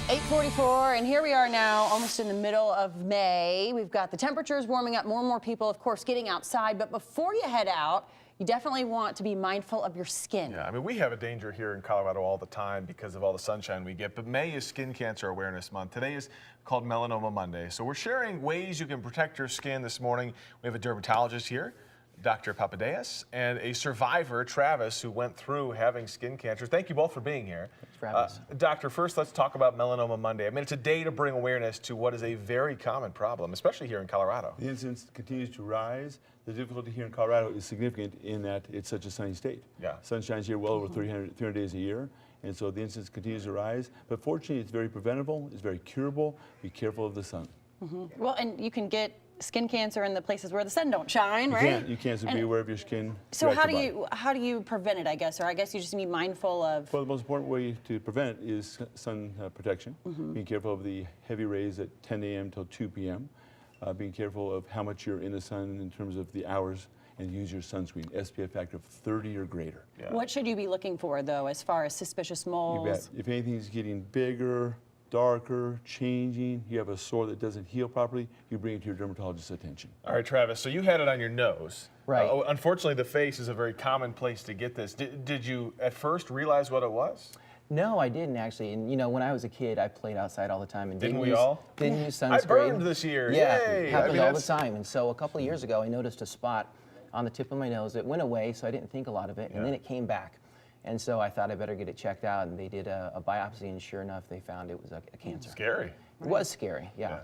8:44, and here we are now, almost in the middle of May. We've got the temperatures warming up, more and more people, of course, getting outside. But before you head out, you definitely want to be mindful of your skin. Yeah, I mean, we have a danger here in Colorado all the time because of all the sunshine we get, but May is Skin Cancer Awareness Month. Today is called Melanoma Monday. So we're sharing ways you can protect your skin this morning. We have a dermatologist here, Dr. Papadakis, and a survivor, Travis, who went through having skin cancer. Thank you both for being here. Thanks for having us. Doctor, first let's talk about Melanoma Monday. I mean, it's a day to bring awareness to what is a very common problem, especially here in Colorado. The incidence continues to rise. The difficulty here in Colorado is significant in that it's such a sunny state. Yeah. Sun shines here well over 300 days a year, and so the incidence continues to rise. But fortunately, it's very preventable, it's very curable. Be careful of the sun. Well, and you can get skin cancer in the places where the sun don't shine, right? You can't, so be aware of your skin. So how do you prevent it, I guess? Or I guess you just need mindful of... Well, the most important way to prevent it is sun protection. Being careful of the heavy rays at 10 a.m. till 2 p.m. Being careful of how much you're in the sun in terms of the hours, and use your sunscreen, SPF factor of 30 or greater. Yeah. What should you be looking for, though, as far as suspicious moles? You bet. If anything's getting bigger, darker, changing, you have a sore that doesn't heal properly, you bring it to your dermatologist's attention. All right, Travis, so you had it on your nose. Right. Unfortunately, the face is a very common place to get this. Did you at first realize what it was? No, I didn't actually. And you know, when I was a kid, I played outside all the time and Didn't we all? Didn't use sunscreen. I burned this year. Yeah, Yay. it happened I mean, all the time. And so a couple of years ago, I noticed a spot on the tip of my nose. It went away, so I didn't think a lot of it, and then it came back. And so I thought I better get it checked out, and they did a biopsy, and sure enough, they found it was a cancer. Scary. It was scary, yeah.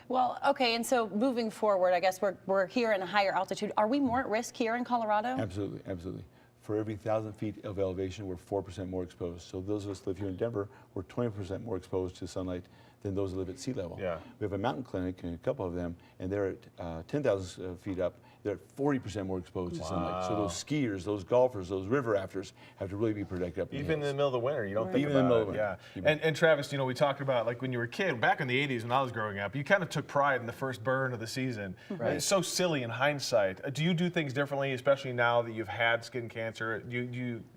Well, okay, and so moving forward, I guess we're here in a higher altitude. Are we more at risk here in Colorado? Absolutely, absolutely. For every 1,000 feet of elevation, we're 4% more exposed. So those of us who live here in Denver, we're 20% more exposed to sunlight than those who live at sea level. Yeah. We have a mountain clinic, and a couple of them, and they're at 10,000 feet up. They're at 40% more exposed to sunlight. So those skiers, those golfers, those river rafters have to really be protected up. Even in the middle of the winter, you don't think Even in the about middle it. of Yeah. winter. And Travis, you know, we talked about like when you were a kid, back in the 80s when I was growing up, you kind of took pride in the first burn of the season. Right. It's so silly in hindsight. Do you do things differently, especially now that you've had skin cancer? Do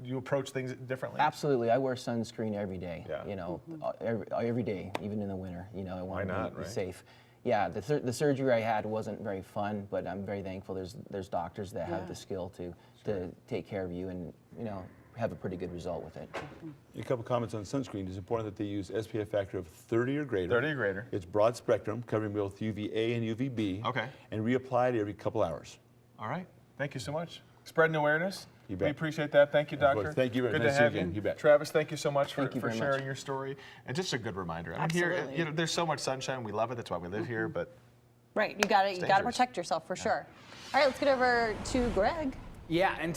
you approach things differently? Absolutely. I wear sunscreen every day, Yeah. you know, every day, even in the winter. You know, I want Why not, to be right? safe. Yeah, the surgery I had wasn't very fun, but I'm very thankful there's doctors that have the skill to take care of you and, you know, have a pretty good result with it. A couple comments on sunscreen. It's important that they use SPF factor of 30 or greater. 30 or greater. It's broad spectrum, covering both UVA and UVB. Okay. And reapplied every couple hours. All right. Thank you so much. Spreading awareness. You bet. We appreciate that. Thank you, Of course. Doctor. Thank you. Good Nice to to have see you you. again. You bet. Travis, thank you so much for Thank you very sharing much. your story. And just a good reminder. I mean, here, Absolutely. you know, there's so much sunshine. We love it. That's why we live here. But Right, you got to dangerous. protect yourself for sure. All right, let's get over to Greg. Yeah, and